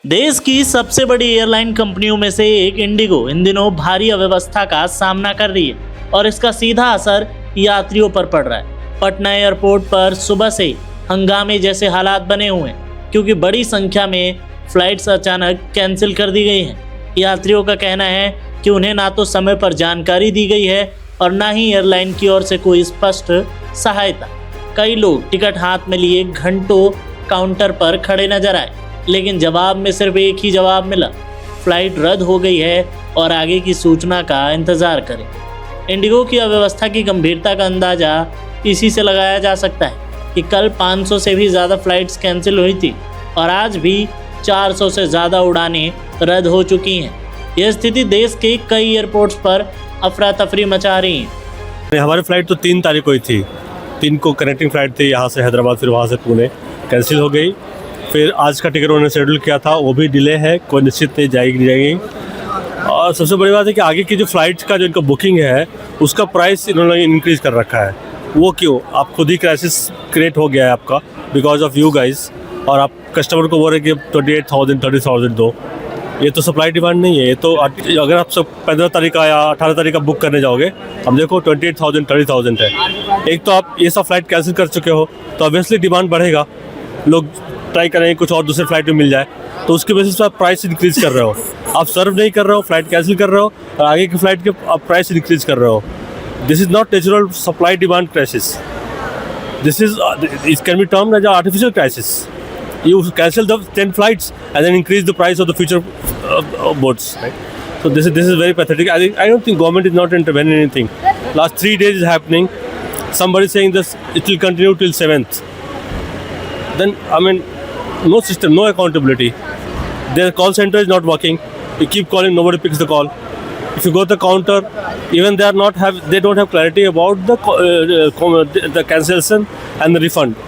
देश की सबसे बड़ी एयरलाइन कंपनियों में से एक इंडिगो इन दिनों भारी अव्यवस्था का सामना कर रही है और इसका सीधा असर यात्रियों पर पड़ रहा है। पटना एयरपोर्ट पर सुबह से हंगामे जैसे हालात बने हुए हैं क्योंकि बड़ी संख्या में फ्लाइट्स अचानक कैंसिल कर दी गई हैं। यात्रियों का कहना है कि उन्हें ना तो समय पर जानकारी दी गई है और ना ही एयरलाइन की ओर से कोई स्पष्ट सहायता। कई लोग टिकट हाथ में लिए घंटों काउंटर पर खड़े नजर आए, लेकिन जवाब में सिर्फ एक ही जवाब मिला, फ्लाइट रद्द हो गई है और आगे की सूचना का इंतज़ार करें। इंडिगो की अव्यवस्था की गंभीरता का अंदाज़ा इसी से लगाया जा सकता है कि कल 500 से भी ज़्यादा फ्लाइट्स कैंसिल हुई थी और आज भी 400 से ज़्यादा उड़ानें रद्द हो चुकी हैं। यह स्थिति देश के कई एयरपोर्ट्स पर अफरा तफरी मचा रही है। हमारी फ़्लाइट तो 3 तारीख को ही थी, 3 को कनेक्टिंग फ़्लाइट थी यहाँ से हैदराबाद, फिर वहाँ से पुणे, कैंसिल हो गई। फिर आज का टिकट उन्होंने शेड्यूल किया था, वो भी डिले है, कोई निश्चित नहीं जाएगी। और सबसे बड़ी बात है कि आगे की जो फ़्लाइट का जो इनका बुकिंग है उसका प्राइस इन्होंने इंक्रीज़ कर रखा है। वो क्यों? आप खुद ही क्राइसिस क्रिएट हो गया है आपका बिकॉज ऑफ यू गाइस, और आप कस्टमर को बोल रहे कि 28,000 30,000 दो। ये तो सप्लाई डिमांड नहीं है। ये तो अगर आप सब 15 तारीख का या 18 तारीख का बुक करने जाओगे, अब देखो 28,000 30,000 है। एक तो आप ये सब फ्लाइट कैंसिल कर चुके हो तो ऑब्वियसली डिमांड बढ़ेगा, लोग ट्राई करेंगे कुछ और दूसरे फ्लाइट में मिल जाए, तो उसके बेसिस पर आप प्राइस इंक्रीज़ कर रहे हो। आप सर्व नहीं कर रहे हो, फ्लाइट कैंसिल कर रहे हो और आगे की फ़्लाइट के आप प्राइस इंक्रीज़ कर रहे हो। This is not natural supply demand crisis, this is it can be termed as artificial crisis. You cancel the 10 flights and then increase the price of the future boats, right? So this is very pathetic. I don't think government is not intervening in anything. Last 3 days is happening. Somebody saying this it will continue till 7th. Then I mean, no system, no accountability. Their call center is not working. You keep calling, nobody picks the call. If you go to the counter, even they don't have clarity about the cancellation and the refund.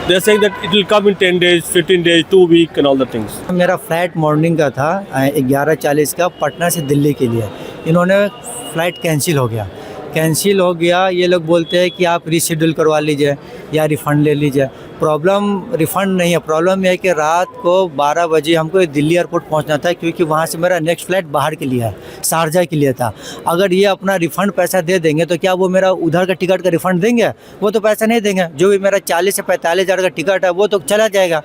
They are saying that it will come in 10 days, 15 days, 2 weeks and all the things. मेरा flight morning का था 11:40 का पटना से दिल्ली के लिए। इन्होंने flight cancel हो गया। ये लोग बोलते हैं कि आप रीशेड्यूल करवा लीजिए या रिफ़ंड ले लीजिए। प्रॉब्लम रिफ़ंड नहीं है, प्रॉब्लम यह है कि रात को 12 बजे हमको दिल्ली एयरपोर्ट पहुंचना था क्योंकि वहां से मेरा नेक्स्ट फ़्लाइट बाहर के लिए है, शारजा के लिए था। अगर ये अपना रिफ़ंड पैसा दे देंगे तो क्या वो मेरा उधर का टिकट का रिफ़ंड देंगे? वो तो पैसा नहीं देंगे। जो भी मेरा 40 से 45 हज़ार का टिकट है वो तो चला जाएगा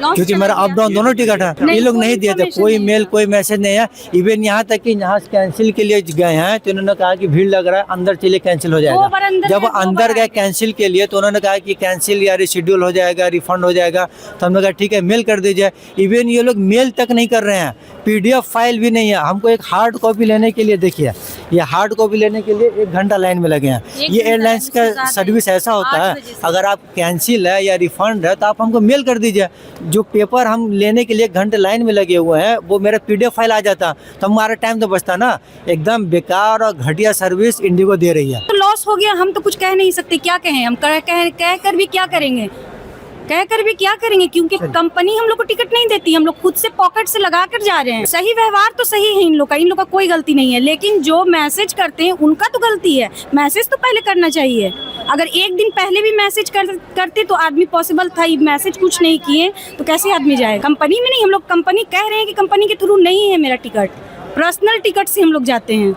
क्योंकि मेरा अप डाउन दोनों टिकट है। ये लोग नहीं दिए थे, कोई मेल कोई मैसेज नहीं है। इवन यहाँ तक कि यहाँ कैंसिल के लिए गए हैं तो उन्होंने कहा कि भीड़ लग रहा है, अंदर चलिए कैंसिल हो जाएगा। जब अंदर गए कैंसिल के लिए तो उन्होंने कहा कि कैंसिल या रिशेड्यूल हो जाएगा, रिफंड हो जाएगा। तो हमने कहा ठीक है, मेल कर दीजिए। इवन ये लोग मेल तक नहीं कर रहे हैं, PDF फाइल भी नहीं है। हमको एक हार्ड कॉपी लेने के लिए, देखिए ये हार्ड कॉपी लेने के लिए 1 घंटा लाइन में लगे हैं। ये एयरलाइंस का सर्विस ऐसा होता है, अगर आप कैंसिल है या रिफंड है तो आप हमको मेल कर दीजिए। जो पेपर हम लेने के लिए 1 घंटे लाइन में लगे हुए हैं वो मेरा PDF फाइल आ जाता तो हमारा टाइम तो बचता ना। एकदम बेकार और घटिया सर्विस इंडिगो दे रही है। तो लॉस हो गया, हम तो कुछ कह नहीं सकते। क्या कहें हम? कह कर भी क्या करेंगे? क्योंकि कंपनी हम लोग को टिकट नहीं देती, हम लोग खुद से पॉकेट से लगा कर जा रहे हैं। सही व्यवहार तो सही है इन लोग का कोई गलती नहीं है, लेकिन जो मैसेज करते हैं उनका तो गलती है। मैसेज तो पहले करना चाहिए। अगर एक दिन पहले भी मैसेज करते तो आदमी पॉसिबल था। मैसेज कुछ नहीं किए तो कैसे आदमी जाए? कंपनी में नहीं, हम लोग कंपनी कह रहे हैं कि कंपनी के थ्रू नहीं है मेरा टिकट, पर्सनल टिकट से हम लोग जाते हैं।